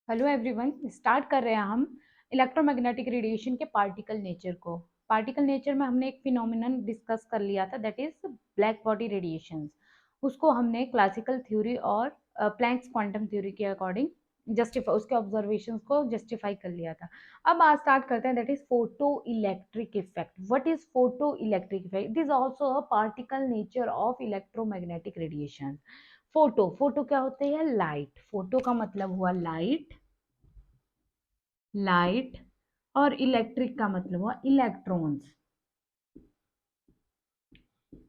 Hello everyone, start कर रहे हैं हम इलेक्ट्रोमैग्नेटिक रेडिएशन के पार्टिकल नेचर को। पार्टिकल नेचर में हमने एक फिनोमिनन डिस्कस कर लिया था, that is black body radiation. उसको हमने क्लासिकल थ्योरी और प्लैंक्स क्वांटम थ्योरी के अकॉर्डिंग जस्टिफाई, उसके ऑब्जर्वेशंस को जस्टिफाई कर लिया था। अब आज स्टार्ट करते हैं, that is photo electric effect. What is photo electric effect? It is also a particle nature of electromagnetic radiation. Photo photo क्या होते हैं? लाइट। फोटो का मतलब हुआ लाइट, लाइट। और इलेक्ट्रिक का मतलब हुआ इलेक्ट्रॉन्स,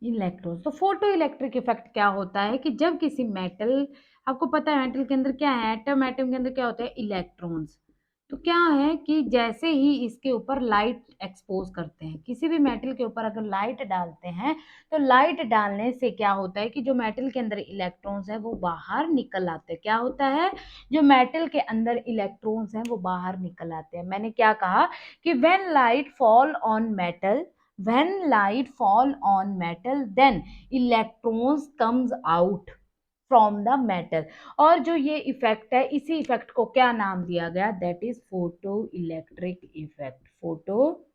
इलेक्ट्रॉन्स। तो फोटो इलेक्ट्रिक इफेक्ट क्या होता है कि जब किसी मेटल, आपको पता है मेटल के अंदर क्या है, एटम, एटम के अंदर क्या होता है? इलेक्ट्रॉन्स। तो क्या है कि जैसे ही इसके ऊपर लाइट एक्सपोज करते हैं, किसी भी मेटल के ऊपर अगर लाइट डालते हैं, तो लाइट डालने से क्या होता है कि जो मेटल के अंदर इलेक्ट्रॉन्स है वो बाहर निकल आते हैं। क्या होता है? जो मेटल के अंदर इलेक्ट्रॉन्स हैं वो बाहर निकल आते हैं। मैंने क्या कहा कि when light fall on metal, when light fall on metal, then electrons comes out from the metal। और जो ये इफेक्ट है, इसी इफेक्ट को क्या नाम दिया गया? That is photo electric effect. Photo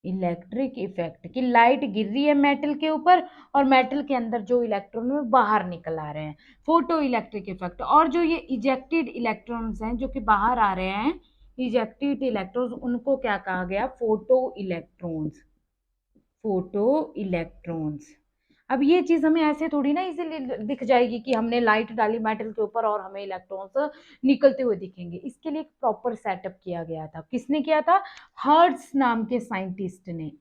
electric effect कि लाइट गिर रही है मेटल के ऊपर और मेटल के अंदर जो इलेक्ट्रॉन है बाहर निकल आ रहे हैं, फोटो इलेक्ट्रिक इफेक्ट। और जो ये इजेक्टेड इलेक्ट्रॉन्स हैं जो कि बाहर आ रहे हैं, इजेक्टेड इलेक्ट्रॉन्स, उनको क्या कहा गया? Photo electrons, photo electrons. अब ये चीज हमें ऐसे थोड़ी ना इजीली दिख जाएगी कि हमने लाइट डाली मेटल के ऊपर और हमें इलेक्ट्रॉन्स निकलते हुए दिखेंगे। इसके लिए एक प्रॉपर सेटअप किया गया था। किसने किया था? हर्ट्ज नाम के साइंटिस्ट ने।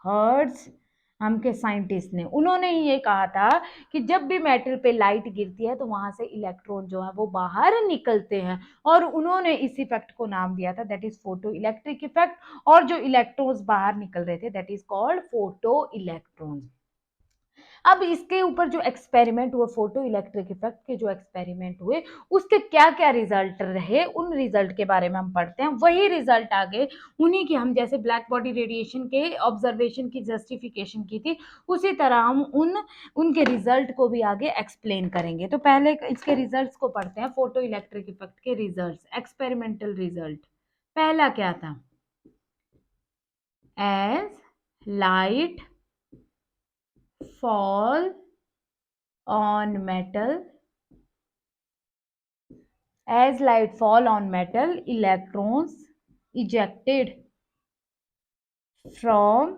हर्ट्ज नाम के साइंटिस्ट ने, उन्होंने ही ये कहा था कि जब भी मेटल पे लाइट गिरती है तो वहां से इलेक्ट्रॉन जो है वो बाहर निकलते हैं, और उन्होंने इस इफेक्ट को नाम दिया था, that is photo electric effect. और जो इलेक्ट्रॉन्स बाहर निकल रहे थे, that is called photo electrons. अब इसके ऊपर जो एक्सपेरिमेंट हुए, फोटो इलेक्ट्रिक इफेक्ट के जो एक्सपेरिमेंट हुए, उसके क्या क्या रिजल्ट रहे, उन रिजल्ट के बारे में हम पढ़ते हैं। वही रिजल्ट आगे उन्हीं की, हम जैसे ब्लैक बॉडी रेडिएशन के ऑब्जर्वेशन की जस्टिफिकेशन की थी, उसी तरह हम उनके रिजल्ट को भी आगे एक्सप्लेन करेंगे। तो पहले इसके रिजल्ट्स को पढ़ते हैं, फोटो इलेक्ट्रिक इफेक्ट के रिजल्ट्स, एक्सपेरिमेंटल रिजल्ट। पहला क्या था? As light fall on metal, as light fall on metal, electrons ejected from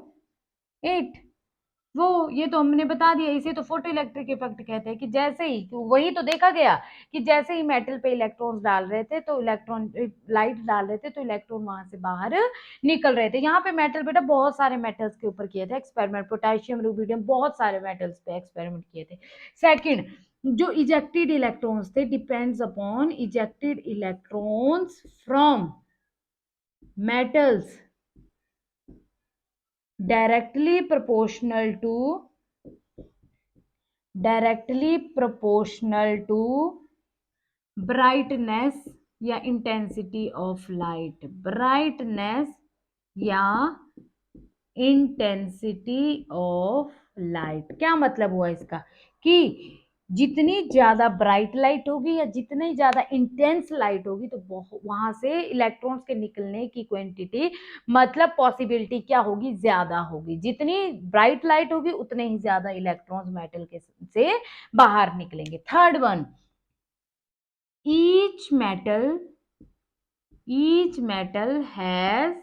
it। वो ये तो हमने बता दिया, इसे तो फोटो इलेक्ट्रिक इफेक्ट कहते हैं कि जैसे ही, वही तो देखा गया कि जैसे ही मेटल पे इलेक्ट्रॉन्स डाल रहे थे तो इलेक्ट्रॉन, लाइट डाल रहे थे तो इलेक्ट्रॉन वहां से बाहर निकल रहे थे। यहाँ पे मेटल, बेटा बहुत सारे मेटल्स के ऊपर किए थे एक्सपेरिमेंट, पोटेशियम, रुबिडियम, बहुत सारे मेटल्स पे एक्सपेरिमेंट किए थे। सेकंड, जो इजेक्टेड इलेक्ट्रॉन्स थे, depends upon ejected electrons from metals directly proportional to, directly proportional to brightness या इंटेंसिटी ऑफ लाइट, ब्राइटनेस या इंटेंसिटी ऑफ लाइट। क्या मतलब हुआ इसका? कि जितनी ज्यादा ब्राइट लाइट होगी या जितनी ज्यादा इंटेंस लाइट होगी तो वहां से इलेक्ट्रॉन्स के निकलने की क्वांटिटी, मतलब पॉसिबिलिटी क्या होगी? ज्यादा होगी। जितनी ब्राइट लाइट होगी उतने ही ज्यादा इलेक्ट्रॉन्स मेटल के से बाहर निकलेंगे। Third one, each metal, each metal has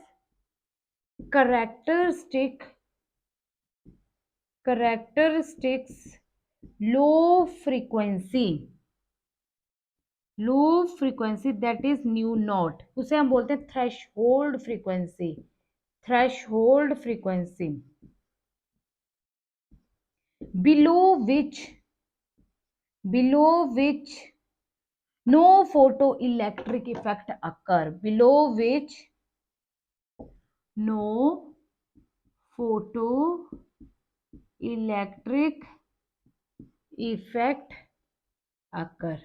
characteristics low frequency, low frequency, that is nu naught. उसे हम बोलते हैं threshold frequency, threshold frequency, below which, below which no photo electric effect occur, below which no photo electric effect occur.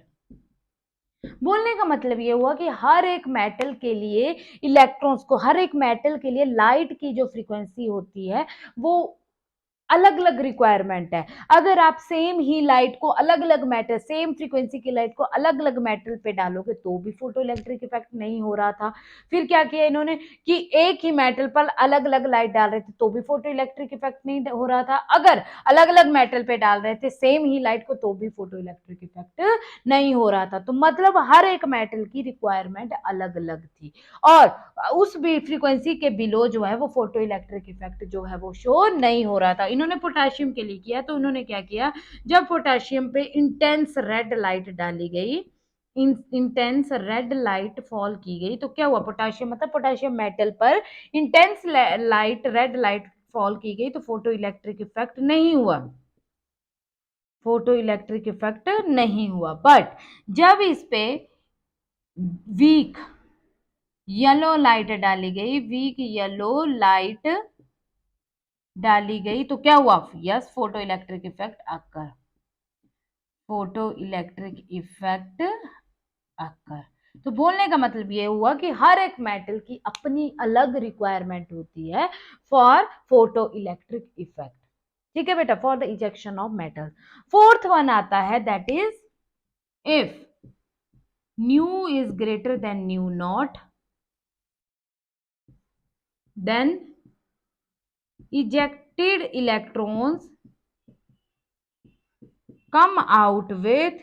बोलने का मतलब ये हुआ कि हर एक मेटल के लिए इलेक्ट्रॉन्स को, हर एक मेटल के लिए लाइट की जो फ्रीक्वेंसी होती है वो अलग अलग रिक्वायरमेंट है। अगर आप सेम ही लाइट को अलग अलग मेटल, सेम फ्रीक्वेंसी की लाइट को अलग अलग मेटल पे डालोगे तो भी फोटो इलेक्ट्रिक इफेक्ट नहीं हो रहा था। फिर क्या किया इन्होंने कि एक ही मेटल पर अलग अलग लाइट डाल रहे थे तो भी फोटो इलेक्ट्रिक इफेक्ट नहीं हो रहा था। अगर अलग अलग मेटल पे डाल रहे थे सेम ही लाइट को तो भी फोटो इलेक्ट्रिक इफेक्ट नहीं हो रहा था। तो मतलब हर एक मेटल की रिक्वायरमेंट अलग अलग थी और उस भी फ्रीक्वेंसी के बिलो जो है वो फोटो इलेक्ट्रिक इफेक्ट जो है वो शो नहीं हो रहा था। इन्होंने पोटेशियम के लिए किया, तो इन्होंने क्या किया, जब पोटेशियम पे इंटेंस रेड लाइट डाली गई, इंटेंस रेड लाइट फॉल की गई, तो क्या हुआ, पोटेशियम मतलब पोटेशियम मेटल पर intense light, red light fall की गई तो फोटो इलेक्ट्रिक इफेक्ट नहीं हुआ, फोटो इलेक्ट्रिक इफेक्ट नहीं हुआ। बट जब इस पे वीक येलो लाइट डाली गई, वीक येलो लाइट डाली गई तो क्या हुआ, यस फोटो इलेक्ट्रिक इफेक्ट अकर, फोटो इलेक्ट्रिक इफेक्ट अकर। तो बोलने का मतलब ये हुआ कि हर एक मेटल की अपनी अलग रिक्वायरमेंट होती है फॉर फोटो इलेक्ट्रिक इफेक्ट। ठीक है बेटा, for the ejection of metal. Fourth one आता है that is if new is greater then new not, then ejected electrons come out with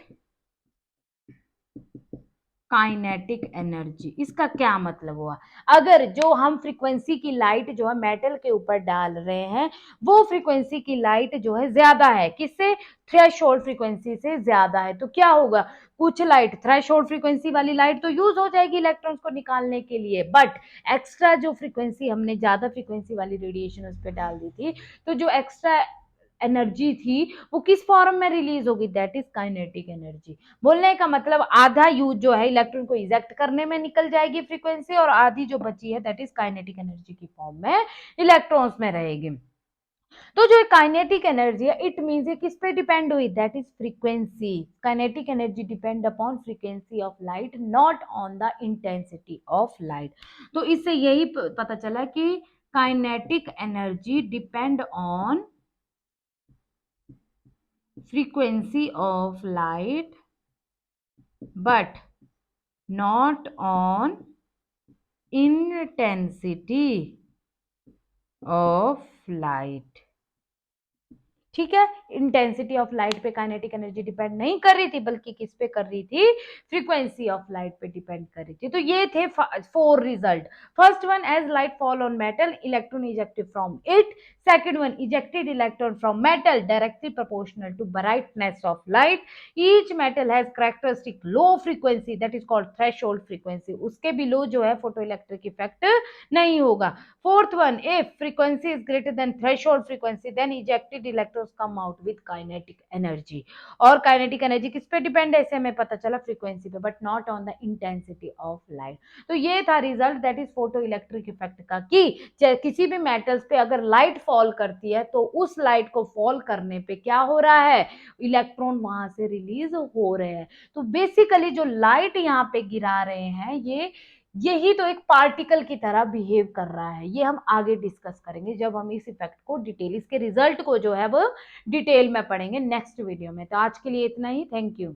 kinetic energy. इसका क्या मतलब हुआ, अगर जो हम फ्रीक्वेंसी की लाइट जो है मेटल के ऊपर डाल रहे हैं वो फ्रीक्वेंसी की लाइट जो है ज्यादा है, किससे, थ्रेशोल्ड फ्रीक्वेंसी से ज्यादा है, तो क्या होगा, कुछ लाइट थ्रेशोल्ड फ्रीक्वेंसी वाली लाइट तो यूज हो जाएगी इलेक्ट्रॉन्स को निकालने के लिए, बट एक्स्ट्रा जो फ्रीक्वेंसी हमने ज्यादा फ्रीक्वेंसी वाली रेडिएशन उस पर डाल दी थी, तो जो एक्स्ट्रा एनर्जी थी वो किस फॉर्म में रिलीज होगी, दैट इज काइनेटिक एनर्जी। बोलने का मतलब आधा यूज जो है इलेक्ट्रॉन को इजेक्ट करने में निकल जाएगी फ्रीक्वेंसी, और आधी जो बची है दैट इज काइनेटिक एनर्जी की फॉर्म में इलेक्ट्रॉन्स में रहेगी। तो जो काइनेटिक एनर्जी है इट मींस ये किस पे डिपेंड हुई, that is frequency. Kinetic energy depend upon frequency of light, not on the intensity of light. तो इससे यही पता चला कि kinetic energy depend on frequency of light but not on intensity of light। ठीक है, इंटेंसिटी ऑफ लाइट पे kinetic energy depend नहीं कर रही थी बल्कि किस पे कर रही थी, फ्रीक्वेंसी ऑफ लाइट पे डिपेंड कर रही थी। तो ये थे 4 result. First one, as light fall on metal electron ejected from it. Second one, ejected electron from metal directly proportional to brightness of light. Each metal has characteristic low frequency that is called threshold frequency, उसके below जो है photo electric effect नहीं होगा। Fourth one, if frequency is greater than threshold frequency then ejected electrons come out with kinetic energy. और kinetic energy किस पे depend है, इसे हमें पता चला फ्रीक्वेंसी पे, but not on the intensity of light. तो ये था result that is photo electric effect का, कि किसी भी मेटल्स पे अगर लाइट फॉल करती है तो उस लाइट को फॉल करने पे क्या हो रहा है, इलेक्ट्रॉन वहां से रिलीज हो रहे हैं। तो बेसिकली जो लाइट यहाँ पे गिरा रहे हैं यही तो एक पार्टिकल की तरह बिहेव कर रहा है। ये हम आगे डिस्कस करेंगे जब हम इस इफेक्ट को डिटेल, इसके रिजल्ट को जो है वो डिटेल में पढ़ेंगे नेक्स्ट वीडियो में। तो आज के लिए इतना ही, थैंक यू।